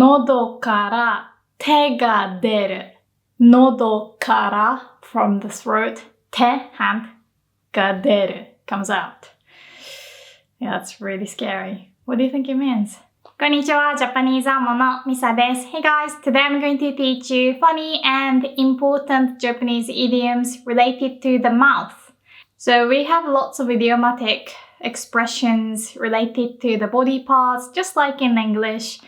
喉から手が出る。喉から from the throat, 手 hand が出る comes out. Yeah, that's really scary. What do you think it means? こんにちは、ジャパニーズアモのミサです。Hey guys, today I'm going to teach you funny and important Japanese idioms related to the mouth. So we have lots of idiomatic expressions related to the body parts, just like in English.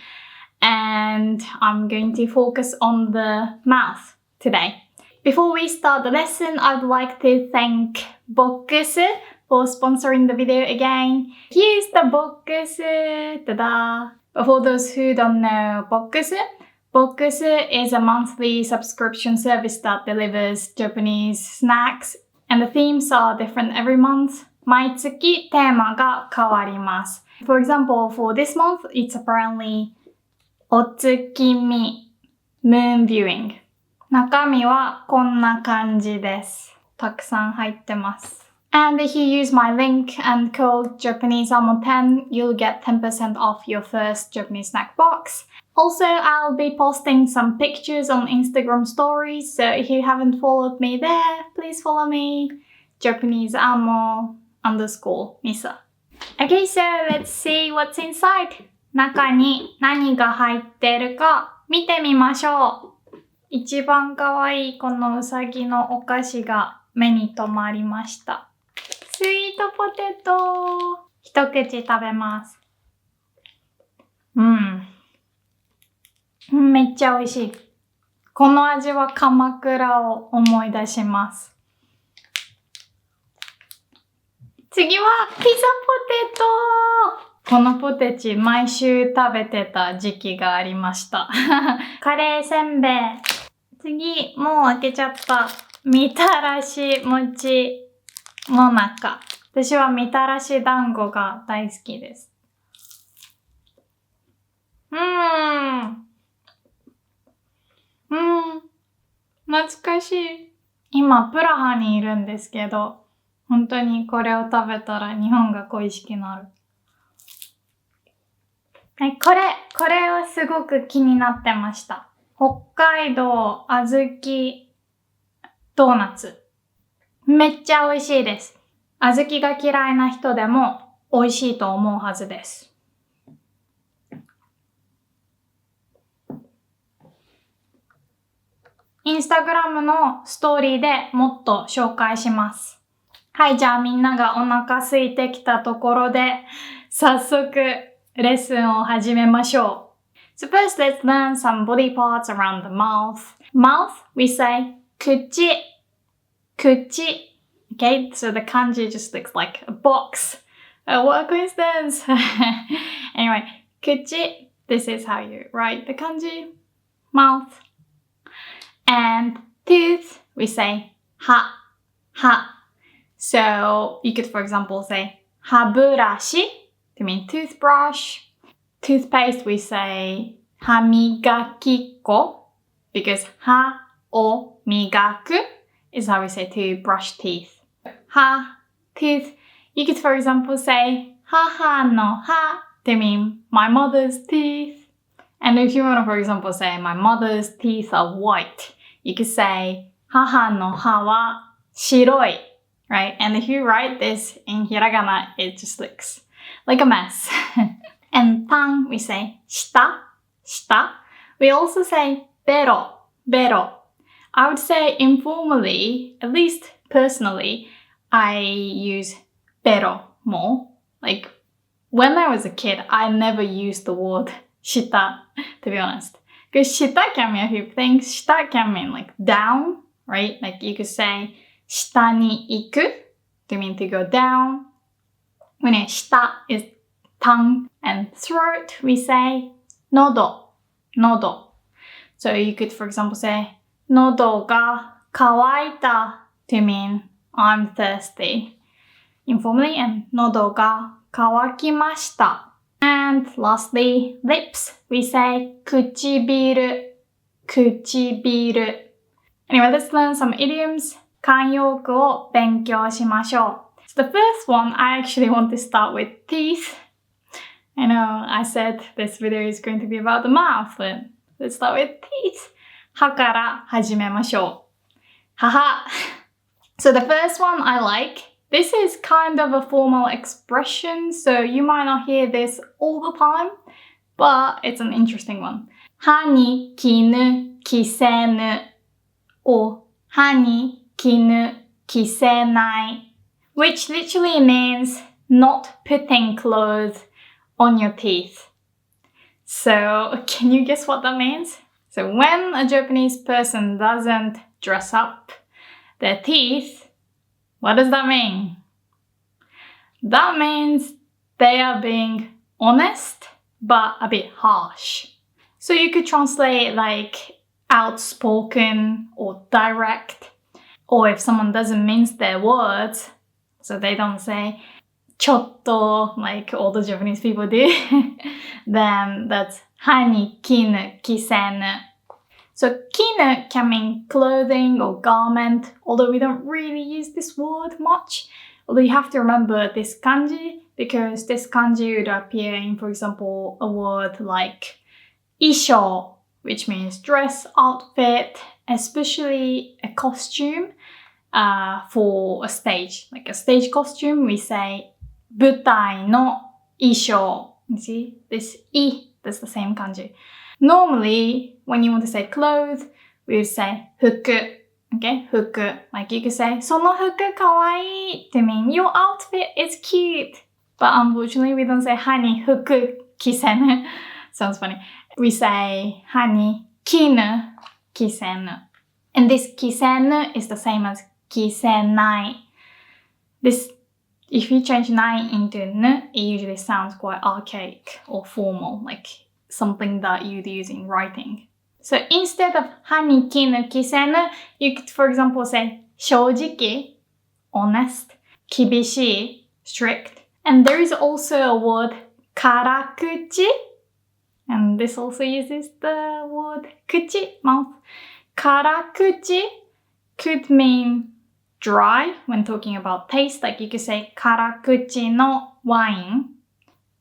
And I'm going to focus on the mouth today. Before we start the lesson, I'd like to thank Box for sponsoring the video again. Here's the Box! Ta-da! But for those who don't know Box is a monthly subscription service that delivers Japanese snacks, and the themes are different every month. 毎月テーマが変わります。For example, for this month, it's apparently お月見 moon viewing。中身はこんな感じです。たくさん入ってます。And if you use my link and code JapaneseAmo10, you'll get 10% off your first Japanese snack box. Also, I'll be posting some pictures on Instagram stories, so if you haven't followed me there, please follow me, JapaneseAmo_Misa. Okay, so let's see what's inside. 中に何が入ってるか見てみましょう。一番可愛いこのうさぎのお菓子が目に留まりました。スイートポテト。一口食べます。めっちゃ美味しい。この味は鎌倉を思い出します。次はピザポテト。このポテチ毎週食べてた時期がありました。カレーせんべい。次、もう開けちゃった。みたらし餅もなか。私はみたらし団子が大好きです。懐かしい。今、プラハにいるんですけど、本当にこれを食べたら日本が恋しくなる。これはすごく気になってました。北海道あずきドーナツ。めっちゃ美味しいです。あずきが嫌いな人でも美味しいと思うはずです。インスタグラムのストーリーでもっと紹介します。はい、じゃあみんながお腹空いてきたところで、早速レッスンを始めましょう。So first, let's learn some body parts around the mouth. Mouth, we say 口。口。Okay, so the kanji just looks like a box. What a coincidence! Anyway, 口. This is how you write the kanji. Mouth. And tooth, we say 歯。So you could, for example, say 歯ブラシ to mean toothbrush. Toothpaste, we say 歯磨き粉 because 歯を磨く is how we say to brush teeth. 歯 tooth. You could, for example, say 母の歯 to mean my mother's teeth. And if you want to, for example, say my mother's teeth are white, you could say 母の歯は白い. Right? And if you write this in hiragana, it just looks like a mess. And tongue, we say 舌。We also say ベロ。I would say informally, at least personally, I use ベロ more. Like, when I was a kid, I never used the word 舌, to be honest. Because 舌 can mean a few things. 舌 can mean like down, right? Like you could say 下に行く to mean to go down. When 舌 is tongue and throat, we say 喉。So you could, for example, say 喉が渇いた to mean I'm thirsty. Informally, and 喉が渇きました. And lastly, lips, we say 唇。Anyway, let's learn some idioms. 慣用句を勉強しましょう。So the first one, I actually want to start with teeth. I know I said this video is going to be about the mouth, but let's start with teeth. 歯から始めましょう。Haha. So the first one I like. This is kind of a formal expression, so you might not hear this all the time, but it's an interesting one. 歯に絹着せぬ or 歯に絹着せない which literally means not putting clothes on your teeth. So can you guess what that means? So when a Japanese person doesn't dress up their teeth, what does that mean? That means they are being honest but a bit harsh. So you could translate like outspoken or direct, or if someone doesn't mince their words, so they don't say ちょっと like all the Japanese people do, then that's 歯に絹着せぬ. So 絹 can mean clothing or garment, although we don't really use this word much. Although you have to remember this kanji, because this kanji would appear in, for example, a word like 衣装, which means dress, outfit, especially a costume for a stage. Like a stage costume, we say 舞台の衣装. You see, this い, that's the same kanji. Normally, when you want to say clothes, we would say 服. Okay, 服. Like you could say その服かわいい to mean your outfit is cute. But unfortunately, we don't say 歯に服着せぬ. Sounds funny. We say 歯に絹着せぬ. And this 着せぬ is the same as 着せない. This, if you change ない into ぬ, it usually sounds quite archaic or formal, like something that you'd use in writing. So instead of 歯に絹着せぬ, you could, for example, say 正直, honest, 厳しい, strict. And there is also a word 辛口, and this also uses the word 口, mouth. 辛口 could mean dry when talking about taste, like you could say 辛口のワイン,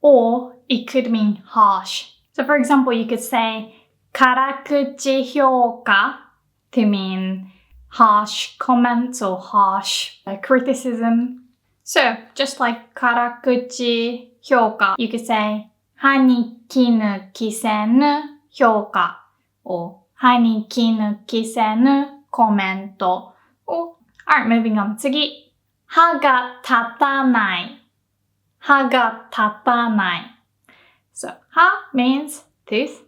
or it could mean harsh. So for example, you could say 辛口評価 to mean harsh comments or harsh criticism. So just like 辛口評価, you could say 歯に絹着せぬ評価 or 歯に絹着せぬコメント or, alright, moving on. 次。歯が立たない。歯が立たない。So, 歯 means tooth.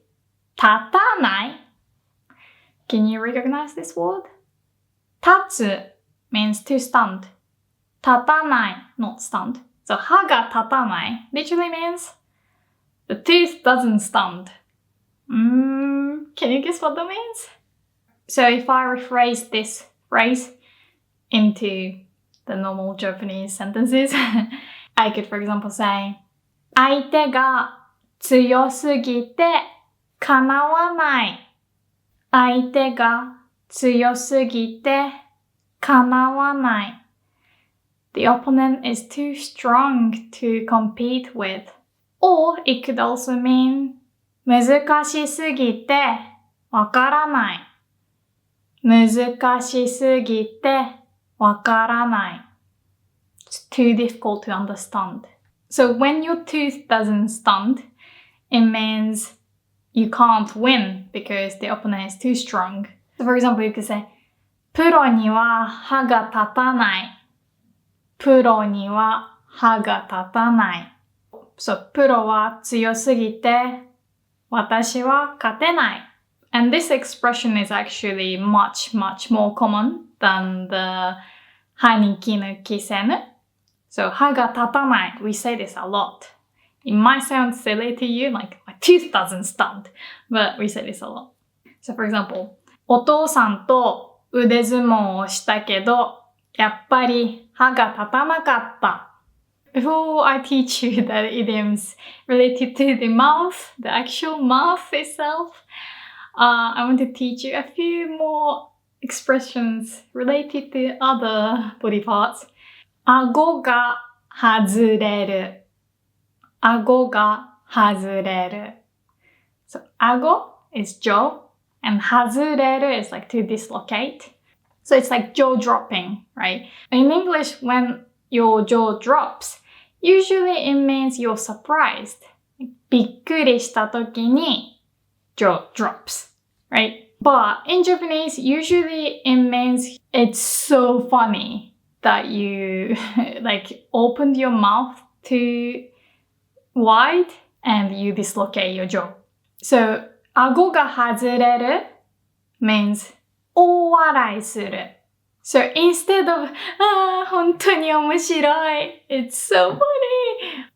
立たない. Can you recognize this word? 立つ means to stand. 立たない, not stand. So, 歯が立たない literally means the tooth doesn't stand. Can you guess what that means? So if I rephrase this phrase into the normal Japanese sentences, I could, for example, say 相手が強すぎてかなわない。相手が強すぎてかなわない。The opponent is too strong to compete with. Or it could also mean 難しすぎてわからない。難しすぎてわからない。It's too difficult to understand. So when your tooth doesn't stand, it means you can't win because the opponent is too strong. So for example, you could say プロには歯が立たない。プロには歯が立たない。So プロは強すぎて私は勝てない。And this expression is actually much, much more common than the 歯に絹着せぬ. So 歯が立たない. We say this a lot. It might sound silly to you, like my tooth doesn't stand, but we say this a lot. So for example, お父さんと腕相撲をしたけど、やっぱり歯が立たなかった。Before I teach you the idioms related to the mouth, the actual mouth itself, I want to teach you a few more expressions related to other body parts. 顎が外れる。顎が外れる. So, 顎 is jaw, and 外れる is like to dislocate. So it's like jaw dropping, right? In English, when your jaw drops, usually it means you're surprised. びっくりした時に jaw drops, right? But in Japanese, usually it means it's so funny that you like opened your mouth too wide and you dislocate your jaw. So, 顎が外れる means 大笑いする. So instead of 本当に面白い it's so funny.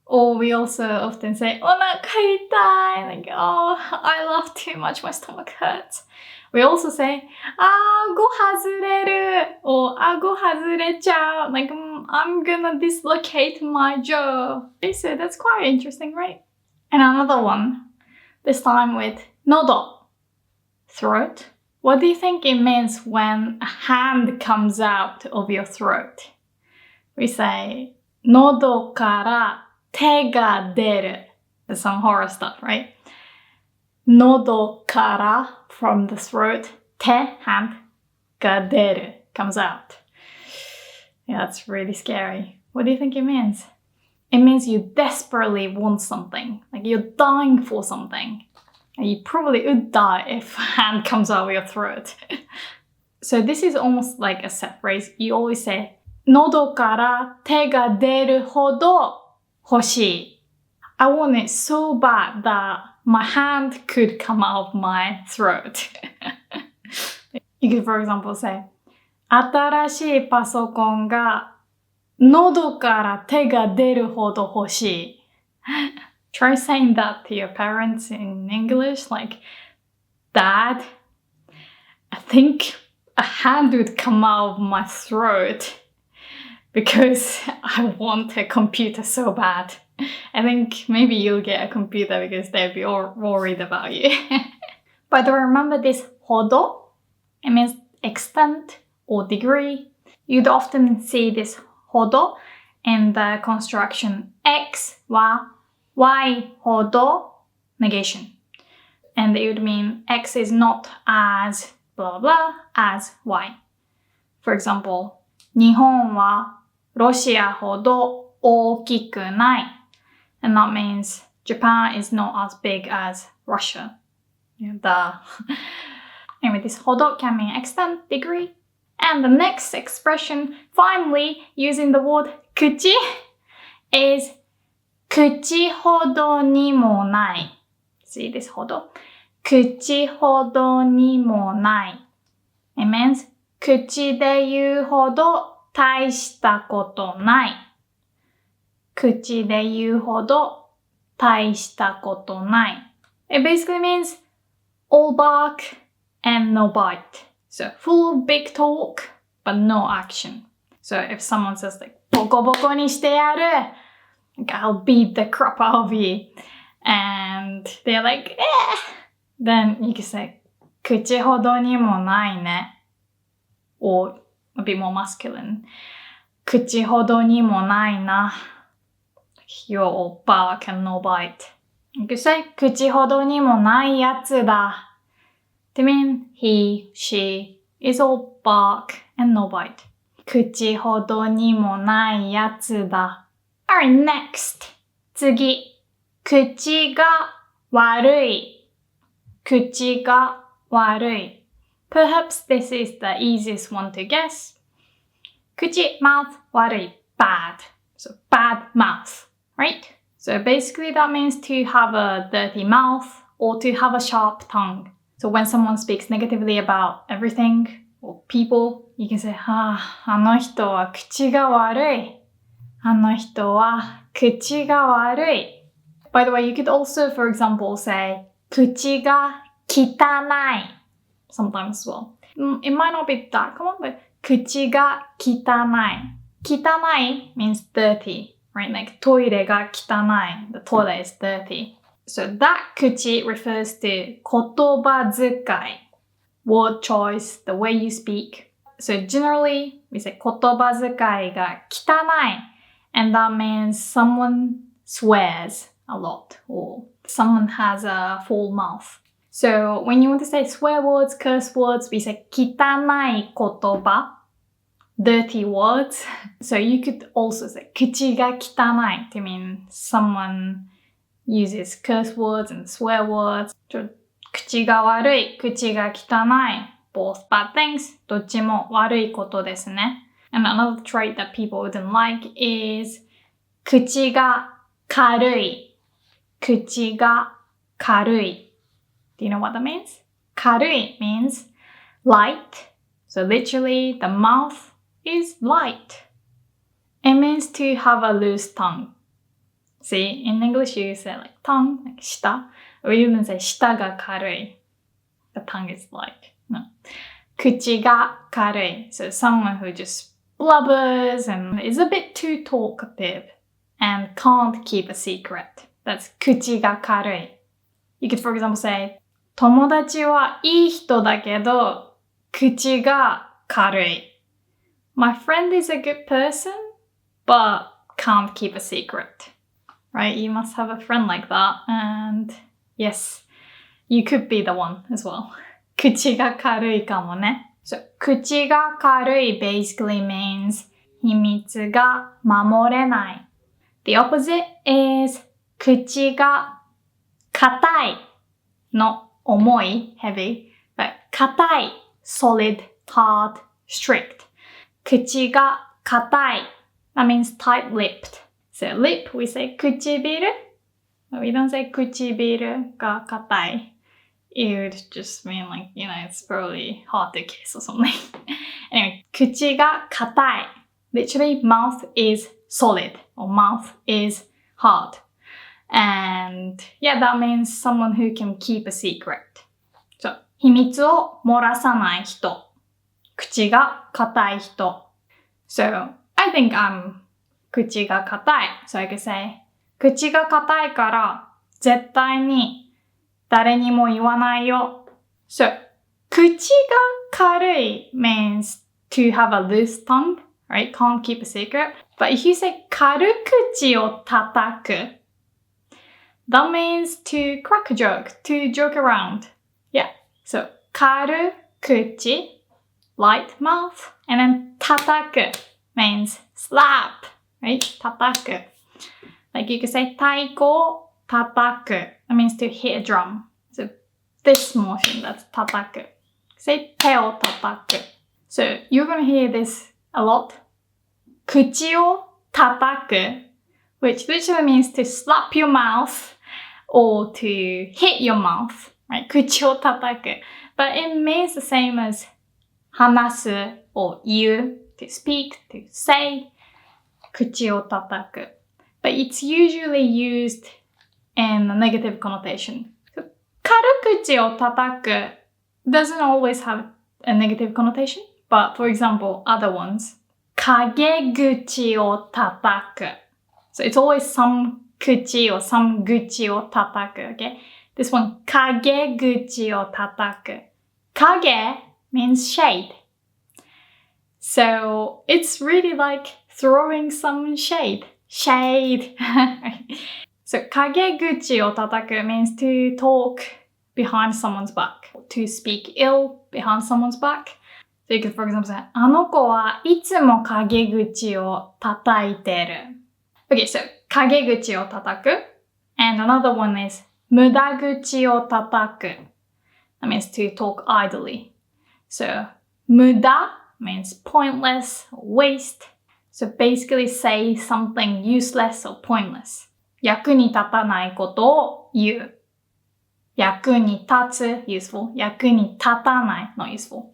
Or we also often say お腹痛い like oh I laugh too much, my stomach hurts. We also say 顎外れる or 顎外れちゃう like I'm gonna dislocate my jaw. Okay, so that's quite interesting, right? And another one, this time with 喉 throat. What do you think it means when a hand comes out of your throat? We say 喉から手が出る. There's some horror stuff, right? 喉から from the throat, 手 hand が出る comes out. Yeah, that's really scary. What do you think it means? It means you desperately want something, like you're dying for something. And you probably would die if a hand comes out of your throat. So this is almost like a set phrase. You always say, 喉から手が出るほど欲しい. I want it so bad that my hand could come out of my throat. You could, for example, say, 新しいパソコンが喉から手が出るほど欲しい. Try saying that to your parents in English, like, Dad, I think a hand would come out of my throat because I want a computer so bad. I think maybe you'll get a computer because they'll be all worried about you. By the way, remember this ほど? It means extent or degree. You'd often see this ほど in the construction X は Y ほど negation. And it would mean X is not as blah blah as Y. For example, 日本はロシアほど大きくない. And that means Japan is not as big as Russia. Anyway, this ほど can mean extent, degree. And the next expression, finally, using the word 口 is 口ほどにもない. See this ほど? 口ほどにもない. It means 口で言うほど大したことない. 口で言うほど大したことない. It basically means all bark and no bite. So full of big talk, but no action. So if someone says like, ボコボコにしてやる, like, I'll beat the crap out of you. And they're like, then you can say, 口ほどにもないね. Or a bit more masculine. 口ほどにもないな. You're all bark and no bite. You could say, 口ほどにもないやつだ. To mean he, she is all bark and no bite. 口ほどにもないやつだ. Alright, next. 次. 口が悪い. 口が悪い. Perhaps this is the easiest one to guess. 口, mouth, 悪い, bad. So bad mouth, right? So basically that means to have a dirty mouth or to have a sharp tongue. So when someone speaks negatively about everything or people, you can say, あの人は口が悪い. あの人は口が悪い. By the way, you could also, for example, say, 口が汚い. Sometimes as well. It might not be that common, but 口が汚い. 汚い means dirty, right? Like トイレが汚い. The toilet is dirty. So that 口 refers to 言葉遣い. Word choice, the way you speak. So generally, we say 言葉遣いが汚い. And that means someone swears a lot, or someone has a full mouth. So when you want to say swear words, curse words, we say 汚い言葉, dirty words. So you could also say 口が汚い to mean someone uses curse words and swear words. 口が悪い、口が汚い, both bad things. どっちも悪いことですね. And another trait that people wouldn't like is 口が軽い、口が軽い. Do you know what that means? 軽い means light. So literally, the mouth is light. It means to have a loose tongue. See, in English you say like tongue, like 舌. Or you even say 舌が軽い. The tongue is light. No. 口が軽い. So someone who just blubbers and is a bit too talkative and can't keep a secret. That's 口が軽い. You could, for example, say 友達はいい人だけど口が軽い. My friend is a good person, but can't keep a secret. Right? You must have a friend like that. And yes, you could be the one as well. 口が軽いかもね. So, 口が軽い basically means 秘密が守れない. The opposite is 口が硬い not 重い heavy, but 硬い solid, hard, strict. 口が硬い that means tight-lipped. So lip, we say 唇. We don't say 唇が硬い. It would just mean like, you know, it's probably hard to kiss or something. Anyway, 口が硬い. Literally, mouth is solid or mouth is hard. And yeah, that means someone who can keep a secret. So, 秘密を漏らさない人。口が硬い人。So, I think I'm 口が硬い. So I could say, 口が硬いから絶対に誰にも言わないよ. So, 口が軽い means to have a loose tongue, right? Can't keep a secret. But if you say 軽口を叩く, that means to crack a joke, to joke around. Yeah. So, 軽口, light mouth, and then 叩く means slap, right? 叩く. Like you could say 太鼓を叩く. That means to hit a drum. So, this motion, that's 叩く. Say 手を叩く. So, you're going to hear this a lot. 口を叩く, which literally means to slap your mouth or to hit your mouth, right? 口を叩く. But it means the same as 話す or 言う, to speak, to say. 口を叩く. But it's usually used in a negative connotation. So, 軽口を叩く doesn't always have a negative connotation. But for example, other ones, 陰口を叩く. So it's always some 口 or some 口を叩く, okay? This one, 陰口を叩く. 影 means shade. So it's really like throwing some shade. Shade. So 陰口を叩く means to talk behind someone's back. To speak ill behind someone's back. So you could, for example, say, あの子はいつも陰口を叩いてる. Okay, so 陰口を叩く. And another one is 無駄口を叩く. That means to talk idly. So 無駄 means pointless or waste. So basically say something useless or pointless. 役に立たないことを言う. 役に立つ useful. 役に立たない not useful.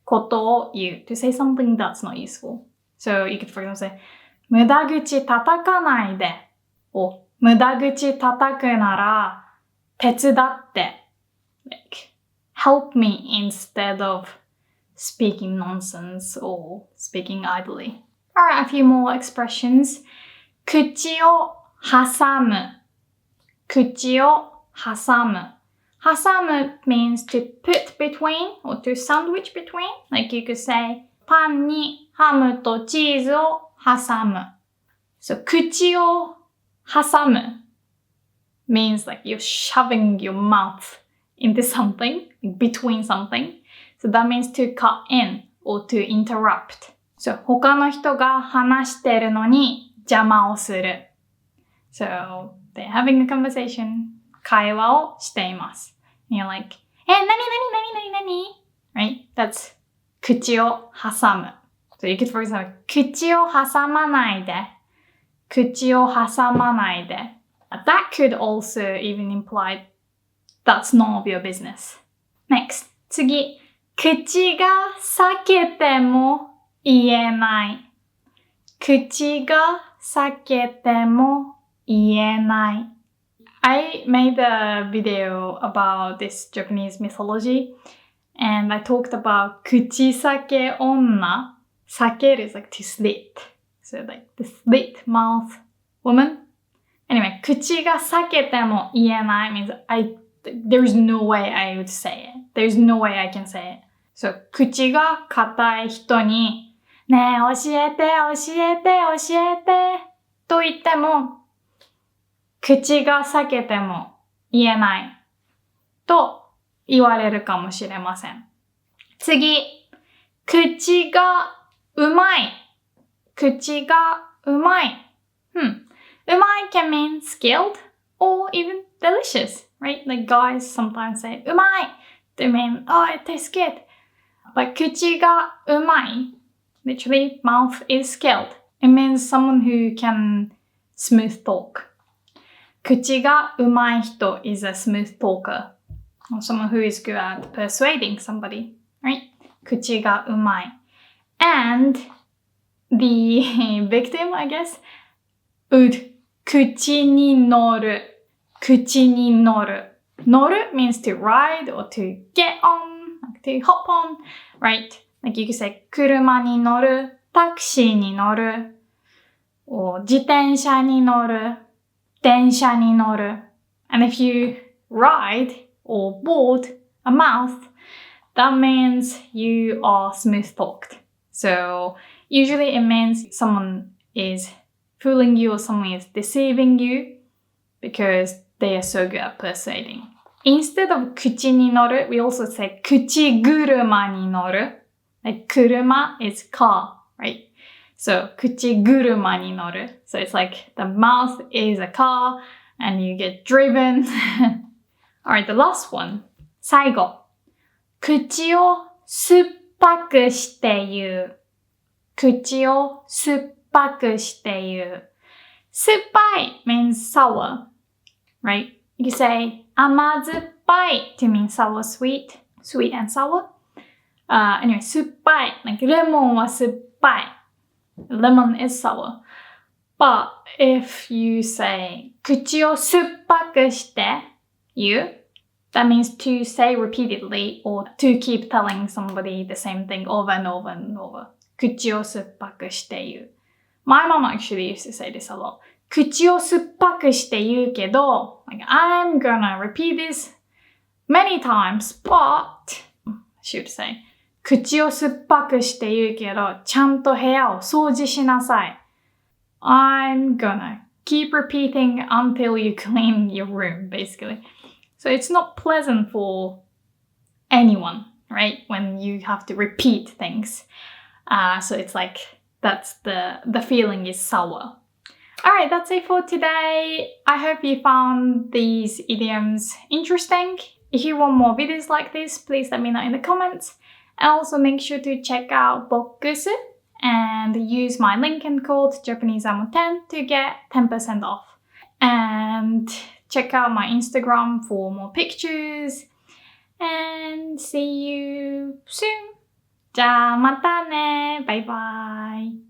ことを言う to say something that's not useful. So you could for example say 無駄口叩かないで or 無駄口叩くなら手伝って like help me instead of speaking nonsense or speaking idly. Alright, a few more expressions. 口を挟む 口を挟む 挟む means to put between or to sandwich between. Like you could say パンにハムとチーズを挟む. So 口を挟む means like you're shoving your mouth into something, between something. So that means to cut in or to interrupt. So 他の人が話してるのに邪魔をする。So they're having a conversation. 会話をしています。And you're like, 何 Right? That's 口を挟む。So you could, for example, 口を挟まないで。口を挟まないで。That could also even imply that's none of your business. Next. 次。口が裂けても言えない。口が裂けても言えない。I made a video about this Japanese mythology and I talked about 口裂け女. 裂ける is like to slit. So like the slit mouth woman. Anyway, 口が裂けても言えない means there's no way I would say it. There's no way I can say it. So, 口が硬い人にねえ教えてと言っても口が裂けても言えないと言われるかもしれません。次、口がうまい。口がうまい。うまい can mean skilled or even delicious, right? Like guys sometimes say うまい to mean, oh, it tastes good.But 口がうまい, literally mouth is skilled. It means someone who can smooth talk. 口がうまい人 is a smooth talker. Or someone who is good at persuading somebody, right? 口がうまい. And the victim, I guess, would 口に乗る. 口に乗る. 乗る means to ride or to get on.To hop on, right? Like you could say 車に乗る、タクシーに乗る、or 自転車に乗る、電車に乗る。And if you ride or board a mouth, that means you are smooth talked. So usually it means someone is fooling you or someone is deceiving you because they are so good at persuading.Instead of 口に乗る, we also say 口車に乗る. Like 車 is car, right? So 口車に乗る. So it's like the mouth is a car and you get driven. Alright, the last one. 最後。口を酸っぱくして言う。口を酸っぱくして言う。酸っぱい means sour, right? You can say 甘酸っぱい to mean sour, sweet and sour. Anyway, 酸っぱい like レモンは酸っぱい Lemon is sour. But if you say 口を酸っぱくして言う that means to say repeatedly or to keep telling somebody the same thing over and over and over. 口を酸っぱくして言う My mom actually used to say this a lot. 口を酸っぱくして言うけど like, I'm gonna repeat this many times, but I should say 口を酸っぱくして言うけどちゃんと部屋を掃除しなさい I'm gonna keep repeating until you clean your room, basically. So it's not pleasant for anyone, right? When you have to repeat things. So it's like, that's the feeling is sour. Alright, that's it for today. I hope you found these idioms interesting. If you want more videos like this, please let me know in the comments. And also make sure to check out Bokusu and use my link and code JapaneseAmo10 to get 10% off. And check out my Instagram for more pictures. And see you soon. じゃあまたね。バイバイ。